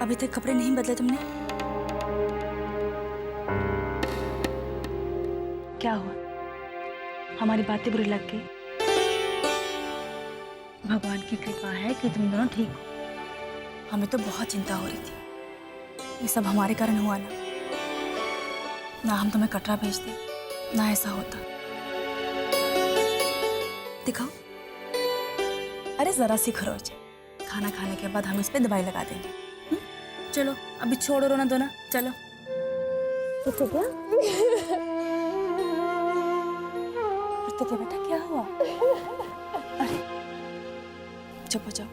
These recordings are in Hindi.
अभी तक कपड़े नहीं बदले तुमने? क्या हुआ? हमारी बातें बुरी लग गई? भगवान की कृपा है कि तुम दोनों ठीक हो। हमें तो बहुत चिंता हो रही थी। ये सब हमारे कारण हुआ ना। ना हम तुम्हें कटरा भेजते, ना ऐसा होता। दिखाओ। अरे जरा सी खरोच है। खाना खाने के बाद हम इस पे दवाई लगा देंगे। चलो अभी छोड़ो रोना धोना, चलो। तो क्या? तो क्या बेटा, क्या हुआ? अरे चुप हो जाओ।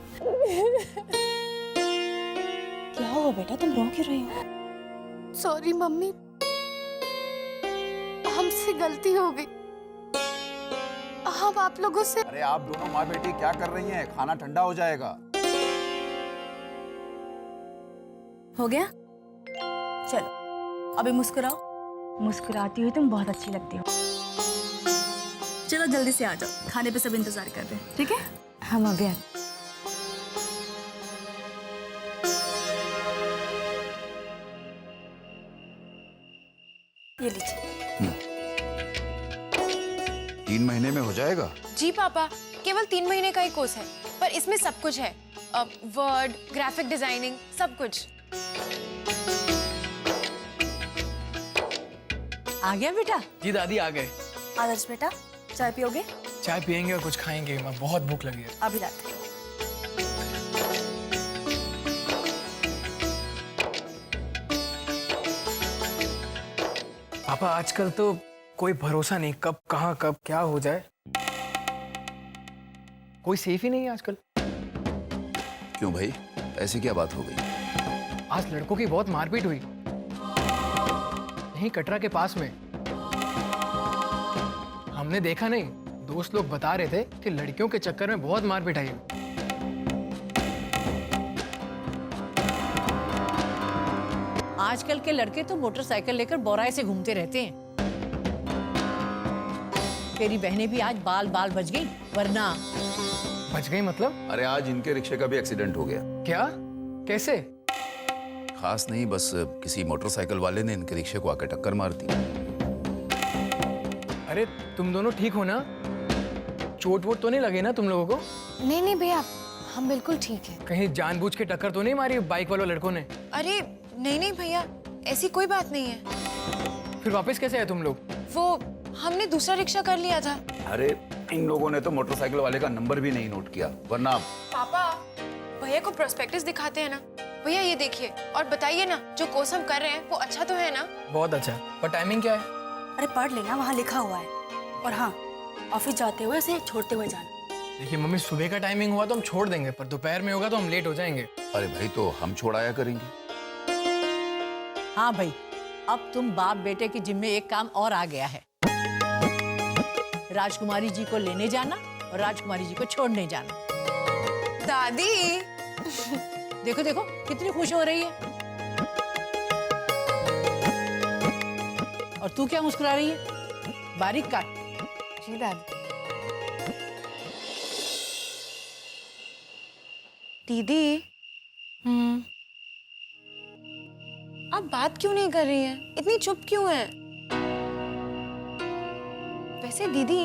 क्या हुआ बेटा, तुम रो क्यों रही हो? सॉरी मम्मी, हमसे गलती हो गई। हम आप लोगों से। अरे आप दोनों माँ बेटी क्या कर रही हैं? खाना ठंडा हो जाएगा। हो गया? चलो अभी मुस्कुराओ। मुस्कुराती हुई तुम बहुत अच्छी लगती हो। चलो जल्दी से आ जाओ, खाने पे सब इंतजार कर रहे हैं, ठीक है? हम अभी आते। ये लीजिए। 3 महीने में हो जाएगा? जी पापा, केवल 3 महीने का ही कोर्स है, पर इसमें सब कुछ है। वर्ड, ग्राफिक डिजाइनिंग, सब कुछ। आ गया बेटा? जी दादी आ गए। आदर्श बेटा, चाय पियोगे? चाय पियेंगे और कुछ खाएंगे, मैं बहुत भूख लगी है। अभी लाते हैं। पापा आजकल तो कोई भरोसा नहीं, कब कहाँ कब क्या हो जाए। कोई सेफ ही नहीं है आजकल। क्यों भाई, ऐसी क्या बात हो गई? आज लड़कों की बहुत मारपीट हुई यहीं कटरा के पास में। हमने देखा नहीं, दोस्त लोग बता रहे थे कि लड़कियों के चक्कर में बहुत मारपीट आई है। आजकल के लड़के तो मोटरसाइकिल लेकर बोराए से घूमते रहते हैं। तेरी बहनें भी आज बाल बाल बच गई, वरना। बच गई मतलब? अरे आज इनके रिक्शे का भी एक्सीडेंट हो गया। क्या? कैसे? खास नहीं, बस किसी मोटरसाइकिल वाले ने इनके रिक्शे को आके टक्कर मार दी। अरे तुम दोनों ठीक हो ना? चोट वोट तो नहीं लगे ना तुम लोगों को? नहीं नहीं भैया, हम बिल्कुल ठीक है। कहीं जानबूझ के टक्कर तो नहीं मारी बाइक वालों लड़कों ने? अरे नहीं नहीं भैया, ऐसी कोई बात नहीं है। फिर वापस कैसे आए तुम लोग? वो हमने दूसरा रिक्शा कर लिया था। अरे इन लोगों ने तो मोटरसाइकिल वाले का नंबर भी नहीं नोट किया, वरना। पापा, भैया को प्रोस्पेक्टस दिखाते हैं ना। भैया ये देखिए और बताइए ना, जो कोर्स हम कर रहे हैं वो अच्छा तो है ना? बहुत अच्छा, पर टाइमिंग क्या है? अरे पढ़ लेना, वहाँ लिखा हुआ है। और हाँ, ऑफिस जाते हुए उसे छोड़ते हुए जाना। देखिए मम्मी, सुबह का टाइमिंग हुआ तो हम छोड़ देंगे, पर दोपहर में होगा तो हम लेट हो जाएंगे। अरे भाई, तो हम छोड़ाया करेंगे। हाँ भाई, अब तुम बाप बेटे की जिम्मे एक काम और आ गया है। राजकुमारी जी को लेने जाना और राजकुमारी जी को छोड़ने जाना। दादी देखो देखो कितनी खुश हो रही है। और तू क्या मुस्कुरा रही है? बारीक काट। जी दादी। दीदी, आप बात क्यों नहीं कर रही हैं? इतनी चुप क्यों हैं? वैसे दीदी,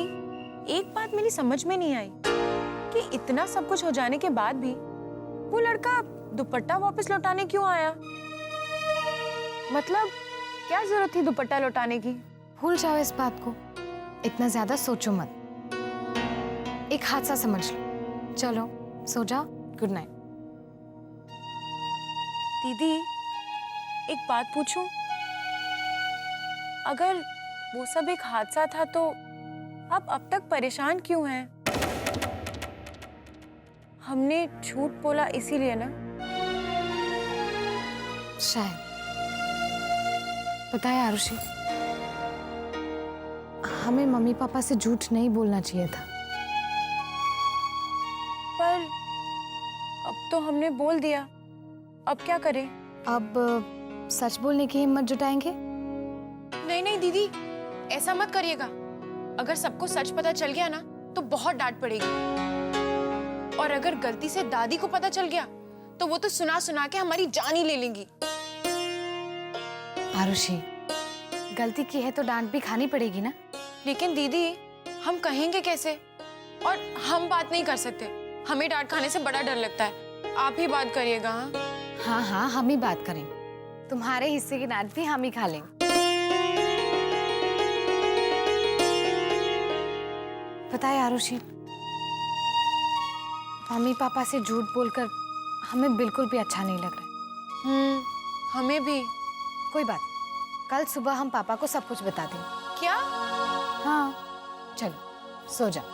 एक बात मेरी समझ में नहीं आई कि इतना सब कुछ हो जाने के बाद भी वो लड़का दुपट्टा वापस लौटाने क्यों आया? मतलब क्या जरूरत थी दुपट्टा लौटाने की? भूल जाओ इस बात को, इतना ज्यादा सोचो मत। एक हादसा समझ लो। चलो सो जाओ, गुड नाइट। दीदी, एक बात पूछूं? अगर वो सब एक हादसा था तो आप अब तक परेशान क्यों हैं? हमने झूठ बोला इसीलिए ना? शायद। पता है आरुषि, हमें मम्मी पापा से झूठ नहीं बोलना चाहिए था। पर अब तो हमने बोल दिया, अब क्या करें? अब सच बोलने की हिम्मत जुटाएंगे? नहीं नहीं दीदी, ऐसा मत करिएगा। अगर सबको सच पता चल गया ना तो बहुत डांट पड़ेगी, और अगर गलती से दादी को पता चल गया तो वो तो सुना सुना के हमारी जान ही ले लेंगी। आरुषि, गलती की है तो डांट भी खानी पड़ेगी ना। लेकिन दीदी, हम कहेंगे कैसे? और हम बात नहीं कर सकते, हमें डांट खाने से बड़ा डर लगता है। आप ही बात करिएगा। हाँ हाँ हाँ, हम ही बात करेंगे। तुम्हारे हिस्से की डांट भी हम ही खा लेंगे। पता है आरुषि, मम्मी पापा से झूठ बोलकर हमें बिल्कुल भी अच्छा नहीं लग रहा है। हमें भी। कोई बात नहीं, कल सुबह हम पापा को सब कुछ बता देंगे। क्या? हाँ चलो सो जाओ।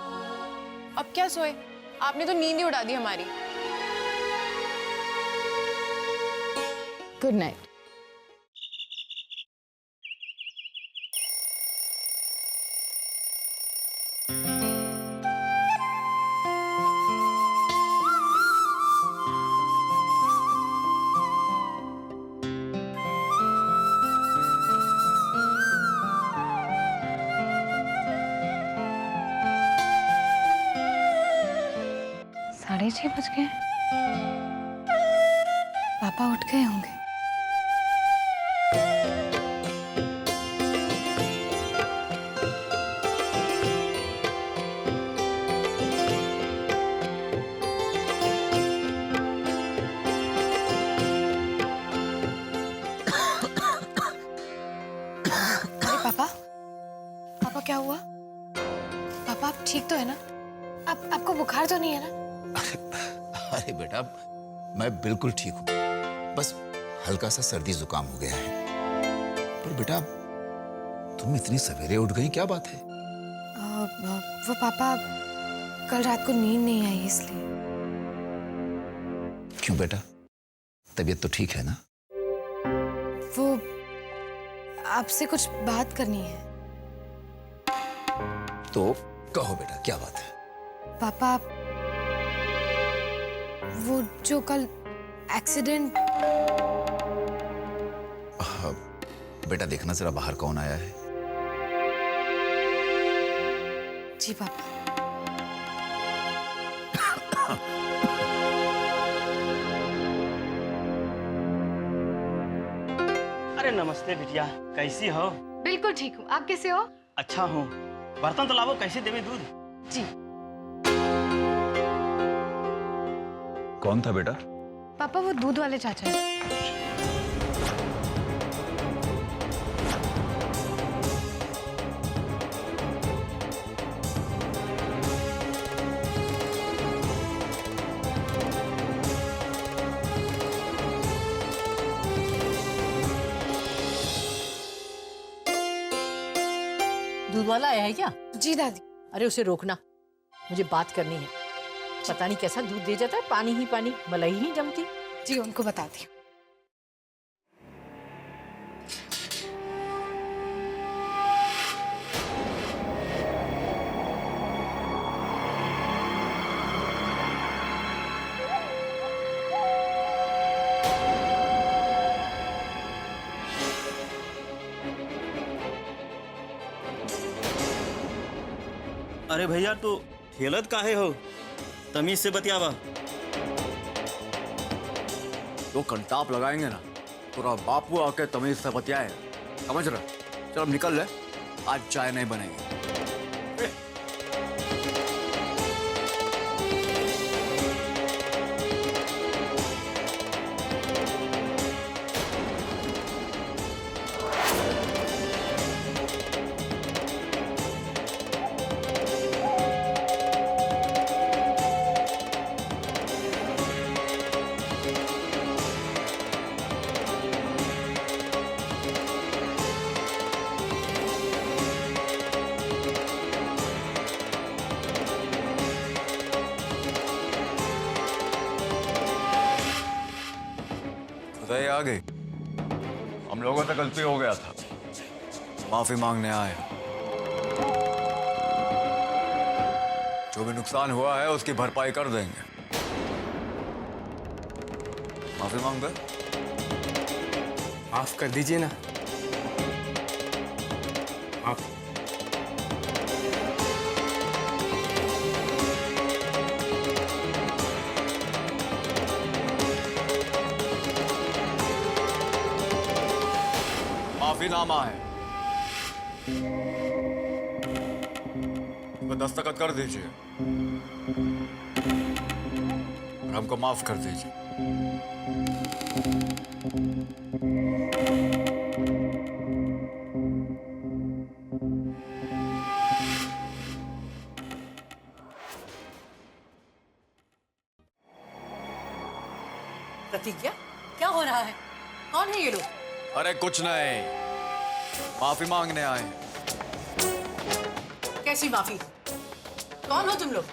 अब क्या सोए? आपने तो नींद ही उड़ा दी हमारी। Good night. साढ़े 6 बज गए। पापा उठ गए होंगे। अरे पापा, पापा क्या हुआ? पापा आप ठीक तो है ना? आपको बुखार तो नहीं है ना? अरे बेटा, मैं बिल्कुल ठीक हूँ। बस हल्का सा सर्दी जुकाम हो गया है। पर बेटा, तुम इतनी सवेरे उठ गई, क्या बात है? वो पापा, कल रात को नींद नहीं आई इसलिए। क्यों बेटा, तबीयत तो ठीक है ना? वो आपसे कुछ बात करनी है। तो कहो बेटा, क्या बात है? पापा, वो जो कल एक्सीडेंट। बेटा देखना जरा बाहर कौन आया है। जी पापा। अरे नमस्ते बिटिया, कैसी हो? बिल्कुल ठीक हूँ, आप कैसे हो? अच्छा हूँ। बर्तन तो लावो, कैसे देवे दूध? जी। कौन था बेटा? पापा वो दूध वाले चाचा है। दूध वाला आया है क्या? जी दादी। अरे उसे रोकना, मुझे बात करनी है। पता नहीं कैसा दूध दे जाता है, पानी ही पानी, मलाई ही नहीं जमती। जी उनको बताती हूँ। अरे भैया, तू खेलत काहे हो? तमीज से बतियावा। तो कंटाप लगाएंगे ना, पूरा बापू आके तमीज से बतियाए, समझ रहे? चल अब निकल ले, आज चाय नहीं बनेगी। उदय आ गई। हम लोगों से गलती हो गया था, माफी मांगने आए। जो भी नुकसान हुआ है उसकी भरपाई कर देंगे। माफी मांग दे। माफ कर दीजिए ना। माफ। माफीनामा है, तो दस्तखत कर दीजिए और हमको माफ कर दीजिए। प्रतिज्ञा, क्या हो रहा है? कौन है ये लोग? अरे कुछ नहीं, माफी मांगने आए। कैसी माफी? कौन हो तुम लोग?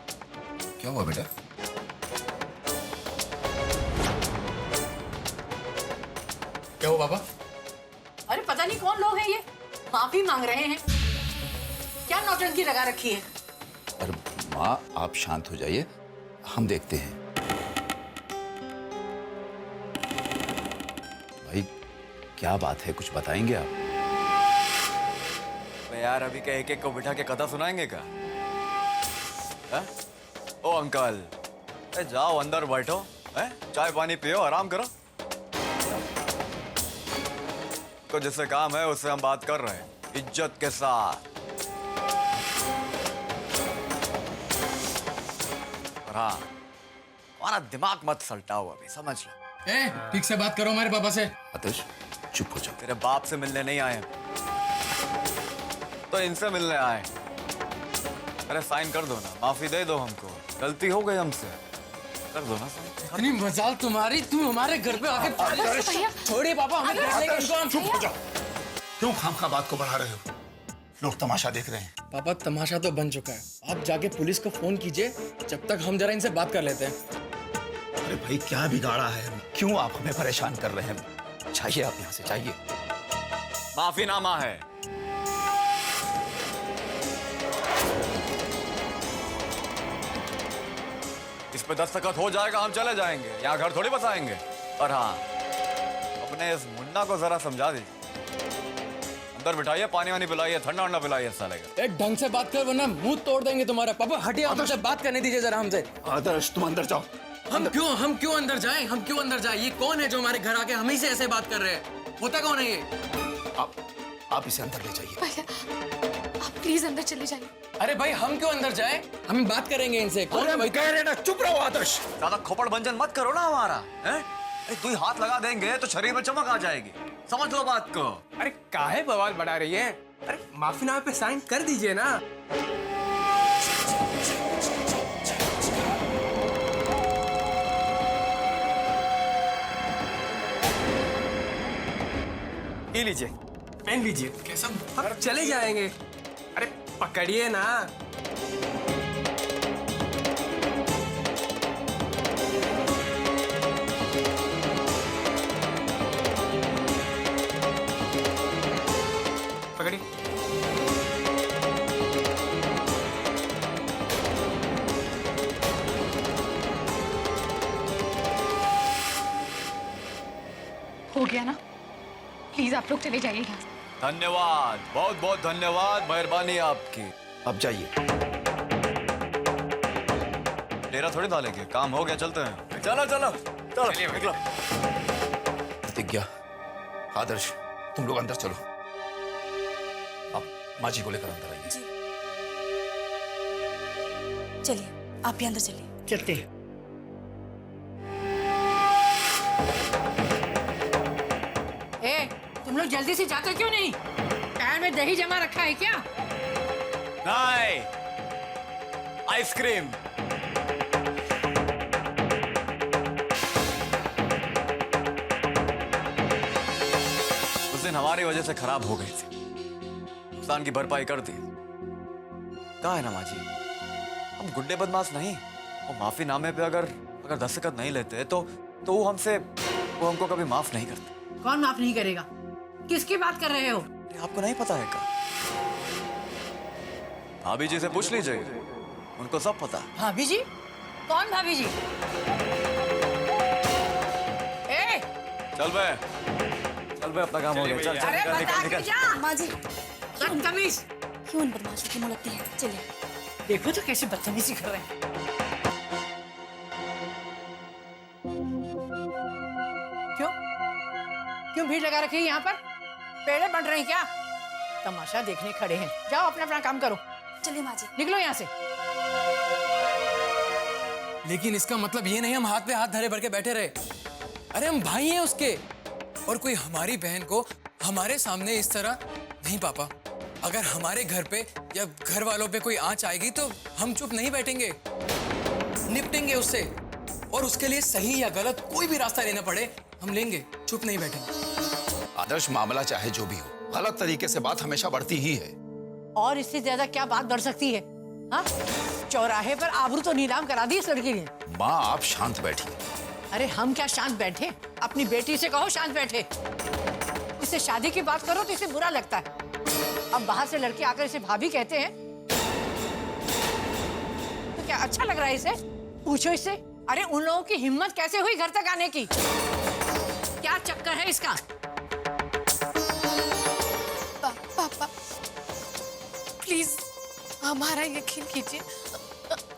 क्या हुआ बेटा? क्या हुआ पापा? अरे पता नहीं कौन लोग हैं ये, माफी मांग रहे हैं। क्या नौटंकी लगा रखी है? अरे माँ, आप शांत हो जाइए, हम देखते हैं। भाई क्या बात है, कुछ बताएंगे आप? यार अभी क्या एक एक को बिठा के कथा सुनाएंगे क्या? है? ओ अंकल, जाओ अंदर बैठो, है? चाय पानी पियो, आराम करो। तो जिससे काम है उससे हम बात कर रहे हैं, इज्जत के साथ। और हाँ, हमारा दिमाग मत सल्टाओ अभी, समझ लो। ठीक से बात करो हमारे पापा से। आदर्श चुप हो जाओ। तेरे बाप से मिलने नहीं आए, तो इनसे मिलने आए। अरे साइन कर दो ना, माफी दे दो हमको, गलती हो गई हमसे, कर दो ना साइन। इतनी मजाल तुम्हारी, तुम हमारे घर पे आके छोड़िए पापा, हमें घर लेके इनको हम। चुप हो जाओ, क्यों खामखा बात को बढ़ा रहे हो? लोग तमाशा देख रहे हैं। पापा तमाशा तो बन चुका है, आप जाके पुलिस को फोन कीजिए, जब तक हम जरा इनसे बात कर लेते हैं। अरे भाई क्या बिगाड़ा है, क्यों आप हमें परेशान कर रहे हैं? जाइए आप यहाँ से, जाइए। माफीनामा है, इस पे दस्तखत हो जाएगा, हम चले जाएंगे, यहाँ घर थोड़ी बसाएंगे। और हाँ, अपने इस मुन्ना को जरा समझा दीजिए, अंदर बिठाइए, पानी वानी पिलाइए, ठंडा वंडा पिलाइए साले का। एक ढंग से बात कर वरना मुंह तोड़ देंगे तुम्हारा। पापा हटिए, हमसे बात करने दीजिए जरा हमसे। आदर्श तुम अंदर जाओ। हम क्यों अंदर जाएं? हम क्यों अंदर जाएं? ये कौन है जो हमारे घर आके हम ही से ऐसे बात कर रहे हैं? होता कौन है ये? आप इसे अंदर ले जाइए। भैया आप प्लीज अंदर चले जाइए। अरे भाई हम क्यों अंदर जाएं? हम बात करेंगे इनसे। कौन है भाई? कह रहे ना, चुप रहो आदर्श। ज्यादा खोपड़ भंजन मत करो ना हमारा, हैं? अरे तू ही हाथ लगा देंगे तो शरीर में चमक आ जाएगी, समझ लो बात को। अरे काहे बवाल बढ़ा रही है? अरे माफीनामे पे साइन कर दीजिए ना। ये लीजिए, पेन लीजिए, कैसा हम चले जाएंगे। अरे पकड़िए ना। पकड़िए। हो गया ना, प्लीज आप लोग चले जाइए यहाँ से। धन्यवाद, बहुत बहुत धन्यवाद, मेहरबानी आपकी। अब जाइए। डेरा थोड़ी डालेंगे, काम हो गया, चलते हैं। चलो चलो चलो, निकलो। प्रतिज्ञा, आदर्श, तुम लोग अंदर चलो। आप माँ जी को लेकर अंदर आइए। चलिए आप भी अंदर चलिए। चलते हैं। तुम लोग जल्दी से जाते क्यों नहीं? टायर में दही जमा रखा है क्या? नहीं, आइसक्रीम। उस दिन हमारी वजह से खराब हो गई थी, नुकसान की भरपाई कर दी। कहा है ना माँ जी, हम गुंडे बदमाश नहीं। वो माफीनामे पे अगर दस्तखत नहीं लेते तो वो हमको कभी माफ नहीं करते। कौन माफ नहीं करेगा? किसकी बात कर रहे हो? आपको नहीं पता है क्या? भाभी जी से पूछ लीजिए, उनको सब पता। भाभी जी? कौन भाभी जी? ए! चल बे, चल भाई अपना काम हो गया, चल चल निकल निकल निकल। माँ जी बदतमीज, क्यों इन बदमाशों की मुँह लगती है? चलिए। देखो तो कैसे बदतमीजी कर रहे हैं। क्यों क्यों भीड़ लगा रखी है यहाँ पर? पेड़े बन रहे हैं क्या? तमाशा देखने खड़े हैं। जाओ अपना अपना काम करो। चलिए माँ जी। निकलो यहाँ से। लेकिन इसका मतलब ये नहीं हम हाथ पे हाथ धरे भर के बैठे रहे। अरे हम भाई हैं उसके, और कोई हमारी बहन को हमारे सामने इस तरह नहीं। पापा, अगर हमारे घर पे या घर वालों पे कोई आंच आएगी तो हम चुप नहीं बैठेंगे, निपटेंगे उससे। और उसके लिए सही या गलत कोई भी रास्ता लेना पड़े हम लेंगे, चुप नहीं बैठेंगे। आदर्श, मामला चाहे जो भी हो, गलत तरीके से बात हमेशा बढ़ती ही है। और इससे ज्यादा क्या बात बढ़ सकती है? हाँ, चौराहे पर आबरू तो नीलाम करा दी इस लड़की ने। माँ, आप शांत बैठिए। अरे हम क्या शांत बैठे? अपनी बेटी से कहो शांत बैठे। इससे शादी की बात करो तो इसे बुरा लगता है। अब बाहर से लड़के आकर इसे भाभी कहते हैं तो क्या अच्छा लग रहा है इसे? पूछो इससे। अरे उन लोगों की हिम्मत कैसे हुई घर तक आने की? क्या चक्कर है इसका? पापा प्लीज हमारा यकीन कीजिए,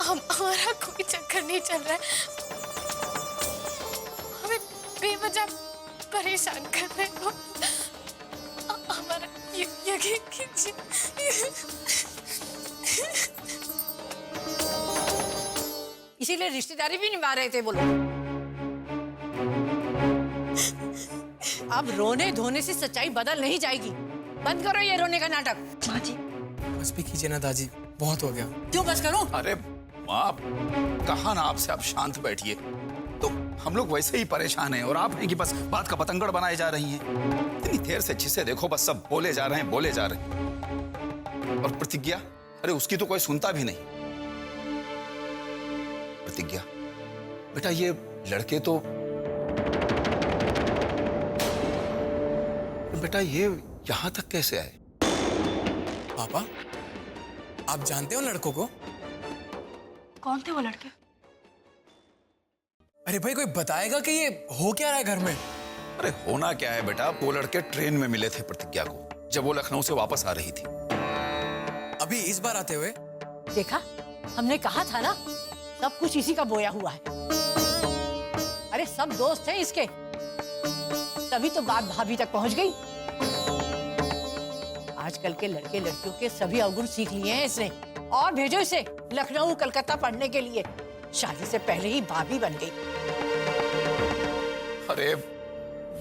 हमारा कोई चक्कर नहीं चल रहा है। हमें बेवजह परेशान कर रहे हो। हमारा यकीन कीजिए। इसीलिए रिश्तेदारी भी निभा रहे थे बोलो। अब रोने धोने से सच्चाई बदल नहीं जाएगी। बंद करो ये रोने का नाटक। माँ जी बस भी कीजिए ना दादी, बहुत हो गया। क्यों बस करूं? अरे माँ, कहा ना आपसे, आप शांत बैठिए। तो हम लोग वैसे ही परेशान हैं और आप हैं कि बस बात का पतंगड़ बनाए जा रही हैं। इतनी देर से जिसे देखो बस सब बोले जा रहे हैं, बोले जा रहे हैं। और प्रतिज्ञा, अरे उसकी तो कोई सुनता भी नहीं। प्रतिज्ञा बेटा, ये लड़के तो बेटा ये यहां तक कैसे आए? पापा, आप जानते हो लड़कों को? कौन थे वो लड़के? अरे भाई, कोई बताएगा कि ये हो क्या रहा है घर में? अरे होना क्या है बेटा, वो लड़के ट्रेन में मिले थे प्रतिज्ञा को जब वो लखनऊ से वापस आ रही थी। अभी इस बार आते हुए? देखा, हमने कहा था ना, सब कुछ इसी का बोया हुआ है। अरे सब दोस्त हैं इसके, तभी तो बात भाभी तक पहुंच गई। आजकल के लड़के लड़कियों के सभी अवगुण सीख लिए हैं इसने। और भेजो इसे लखनऊ कलकत्ता पढ़ने के लिए। शादी से पहले ही भाभी बन गई। अरे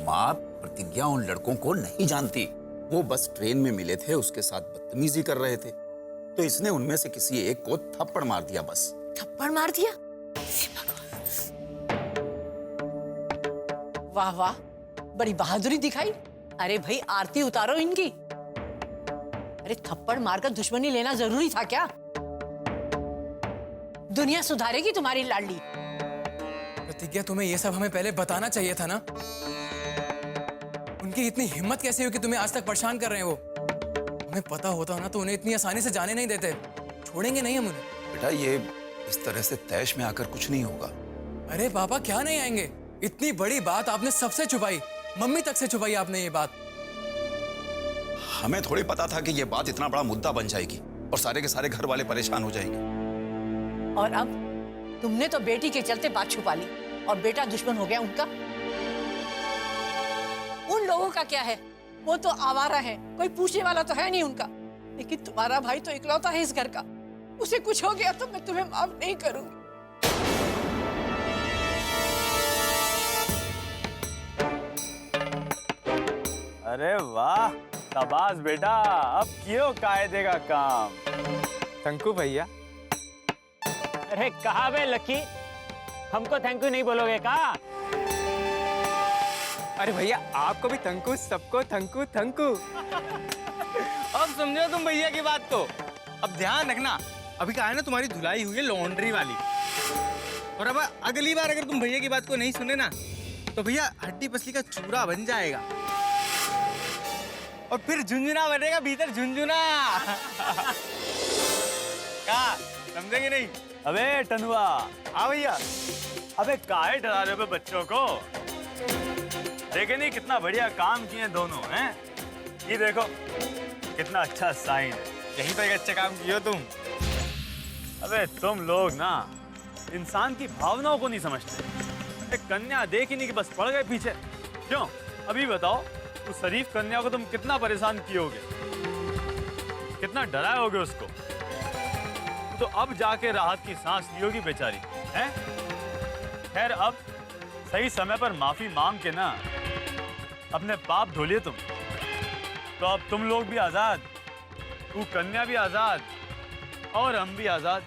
माँ, प्रतिज्ञा उन लड़कों को नहीं जानती। वो बस ट्रेन में मिले थे, उसके साथ बदतमीजी कर रहे थे, तो इसने उनमें से किसी एक को थप्पड़ मार दिया। बस थप्पड़ मार दिया? वाह वाह, बड़ी बहादुरी दिखाई। अरे भाई, आरती उतारो इनकी। अरे थप्पड़ मारकर दुश्मनी लेना जरूरी था क्या? दुनिया सुधारेगी तुम्हारी लाडली। प्रतिज्ञा, तुम्हें ये सब हमें पहले बताना चाहिए था ना। उनकी इतनी हिम्मत कैसे हुई कि तुम्हें आज तक परेशान कर रहे हैं वो? हमें पता होता ना तो उन्हें इतनी आसानी से जाने नहीं देते। छोड़ेंगे नहीं हम उन्हें। बेटा, ये इस तरह से तैश में आकर कुछ नहीं होगा। अरे पापा, क्या नहीं आएंगे? इतनी बड़ी बात आपने सबसे छुपाई, मम्मी तक से छुपाई आपने ये बात। हमें थोड़ी पता था कि ये बात इतना बड़ा मुद्दा बन जाएगी और सारे के सारे घर वाले परेशान हो जाएंगे। और अब तुमने तो बेटी के चलते बात छुपा ली और बेटा दुश्मन हो गया उनका। उन लोगों का क्या है? वो तो आवारा है, कोई पूछने वाला तो है नहीं उनका। लेकिन तुम्हारा भाई तो इकलौता है इस घर का। उसे कुछ हो गया तो मैं तुम्हें माफ नहीं करूंगी। अरे वाह, शाबाश बेटा, अब क्यों कायदे का काम। थैंक यू भैया। अरे कहा बे लकी, हमको थैंक यू नहीं बोलोगे का? अरे भैया, आपको भी थैंक, सबको थैंक यू। अब समझो तुम भैया की बात को। अब ध्यान रखना, अभी कहा है ना तुम्हारी धुलाई हुई है लॉन्ड्री वाली। और अब अगली बार अगर तुम भैया की बात को नहीं सुने ना तो भैया हड्डी पसली का चूरा बन जाएगा और फिर झुंझुना बनेगा भीतर, झुंझुना। क्या समझेंगे नहीं? अबे टनुआ, हाँ भैया। अबे काहे डरा रहे हो बच्चों को? देखे नहीं कितना बढ़िया काम किए दोनों हैं। ये देखो कितना अच्छा साइन है। यहीं पर एक अच्छा काम किया तुम। अबे तुम लोग ना इंसान की भावनाओं को नहीं समझते। एक कन्या देख ही नहीं कि बस पड़ गए पीछे। क्यों अभी बताओ, उस शरीफ कन्या को तुम कितना परेशान कियोगे, कितना डराओगे उसको। तो अब जाके राहत की सांस लियोगी बेचारी हैं। खैर अब सही समय पर माफी मांग के ना अपने पाप धो लिए तुम। तो अब तुम लोग भी आजाद, तू कन्या भी आजाद और हम भी आजाद।